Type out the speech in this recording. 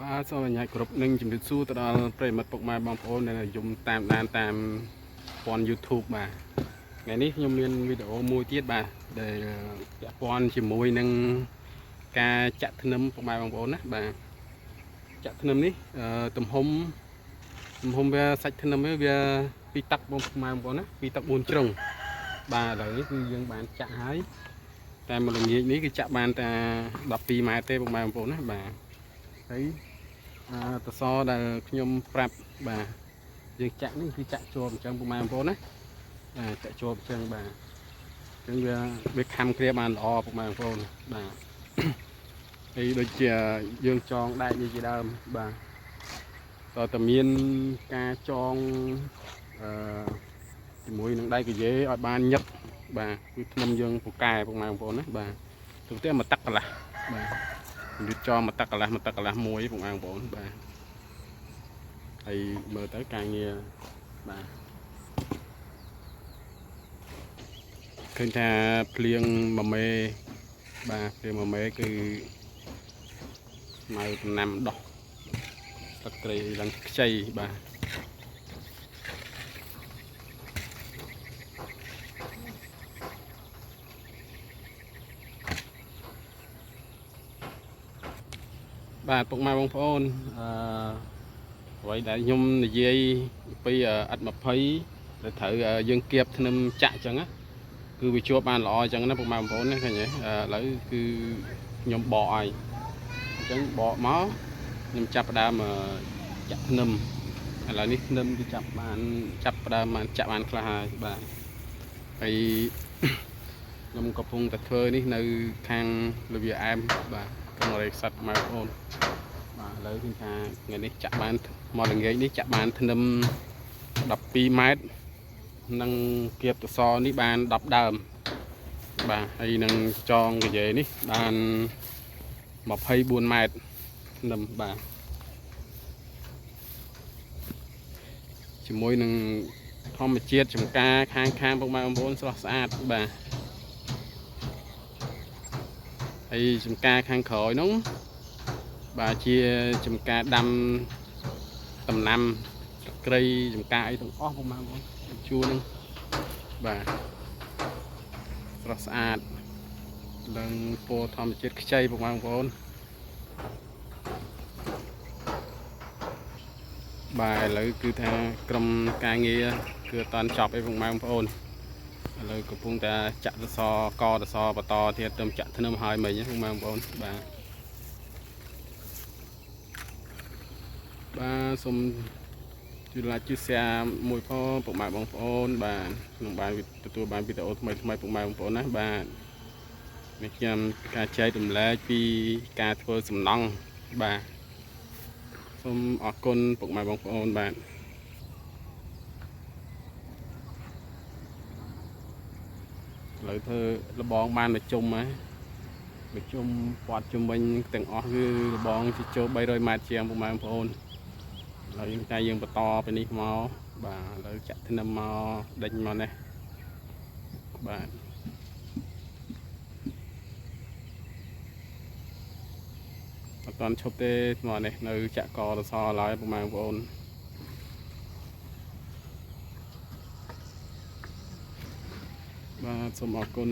បាទសូមអញ្ញាតគ្រប់នឹងជំរាបសួរទៅដល់ប្រិយមិត្តពុកម៉ែបងប្អូនដែលនិយមតាមដានតាមព័ន្ធ YouTube បាទថ្ងៃនេះខ្ញុំមានវីដេអូមួយទៀតបាទដែលពាក់ព័ន្ធជាមួយនឹងការចាក់ធ្នឹមពុកម៉ែបងប្អូនណាបាទចាក់ធ្នឹមនេះទំហំវាសាច់ធ្នឹមវាពីទឹកបងប្អូនណាពីទឹក4ជ្រុងបាទឥឡូវនេះគឺយើងបានចាក់ហើយតែមួយល្ងាចនេះគឺចាក់បានតែ12ម៉ែត្រទេពុកម៉ែបងប្អូនណាបាទហើយតសដែលខ្ញុំប្រាប់បាទយើងចាក់នេះគឺចាក់ជាប់អញ្ចឹងពុកម៉ែបងប្អូនណាចាក់ជាប់អញ្ចឹងបាទអញ្ចឹងវាខំគ្រាបានល្អពុកម៉ែបងប្អូនបាទហើយដូចជាយើងចងដែកនេះជាដើមបាទតើតើមានការចងជាមួយនឹងដៃកាយឲ្យបានញឹកបាទគឺធ្នឹមយើងពូកែពុកម៉ែបងប្អូនណាបាទទៅតែមកទឹកកន្លះបាទវាចងមកទឹកកន្លះមួយពុកម៉ែបងប្អូនបាទហើយមើលទៅការងារបាទឃើញថាភ្លៀងមួយមេបាទភ្លៀងមួយមេគឺស្មៅដំណាំដោះទឹកត្រីឡើងខ្ចីបាទបាទពុកម៉ែបងប្អូនអ្វីដែលខ្ញុំនិយាយពីឥត20ដែលត្រូវយើងគៀបធ្នឹមចាក់អញ្ចឹងណាគឺវាជាប់បានល្អអញ្ចឹងណាពុកម៉ែបងប្អូនណាឃើញទេឥឡូវគឺខ្ញុំបកឲ្យអញ្ចឹងបកមកខ្ញុំចាប់ផ្ដើមចាក់ធ្នឹមឥឡូវនេះធ្នឹមគឺចាប់ផ្ដើមបានចាក់បានខ្លះហើយបាទហើយខ្ញុំកំពុងតែធ្វើនេះនៅខាងលវាអែមបាទក្នុងរេខ្សាត់ម៉ែបងប្អូនបាទឥឡូវគឺថាថ្ងៃនេះចាក់បានមកល្ងាចនេះចាក់បានធ្នឹម12ម៉ែត្រនិងគៀបតសនេះបាន10ដើមបាទហើយនឹងចងកាយនេះបាន24ម៉ែត្រធ្នឹមបាទជាមួយនឹងធម្មជាតិចំការខាងពុកម៉ែបងប្អូនស្រស់ស្អាតបាទហើយចំការខាងក្រោយនោះបាទជាចំការដាំដំណាំស្លឹកគ្រៃចំការអីទាំងអស់ពុកម៉ែបងប្អូនជួរនឹងបាទស្រស់ស្អាតឡើងពណ៌ធម្មជាតិខ្ចីពុកម៉ែបងប្អូនបាទឥឡូវគឺថាក្រុមការងារគឺអត់តាន់ចប់អីពុកម៉ែបងប្អូនឥឡូវកំពុងតែចាក់សសកសសបន្តទៀតទៅចាក់ធ្នឹមហើយមិញពុកម៉ែបងប្អូនបាទសូមជួយ like ជួយ share មួយផងពុកម៉ែបងប្អូនបាទក្នុងបានទទួលបានវីដេអូថ្មីពុកម៉ែបងប្អូនណាបាទនេះខ្ញុំការចែករំលែកពីការធ្វើសំណង់បាទសូមអរគុណពុកម៉ែបងប្អូនបាទឥឡូវធ្វើលបងបានមកជុំហើយមកជុំព័ទ្ធជុំវិញទាំងអស់គឺលបងជាចូល300ម៉ែត្រជាងពុកម៉ែបងប្អូនឥឡូវតែយើងបន្តពីនេះមកបាទឥឡូវចាក់ធ្នឹមមកដេញមកនេះបាទអត់ទាន់ឈប់ទេស្មោះនេះនៅចាក់កសសឡើយពុកម៉ែបងប្អូនបាទសូមអរគុណ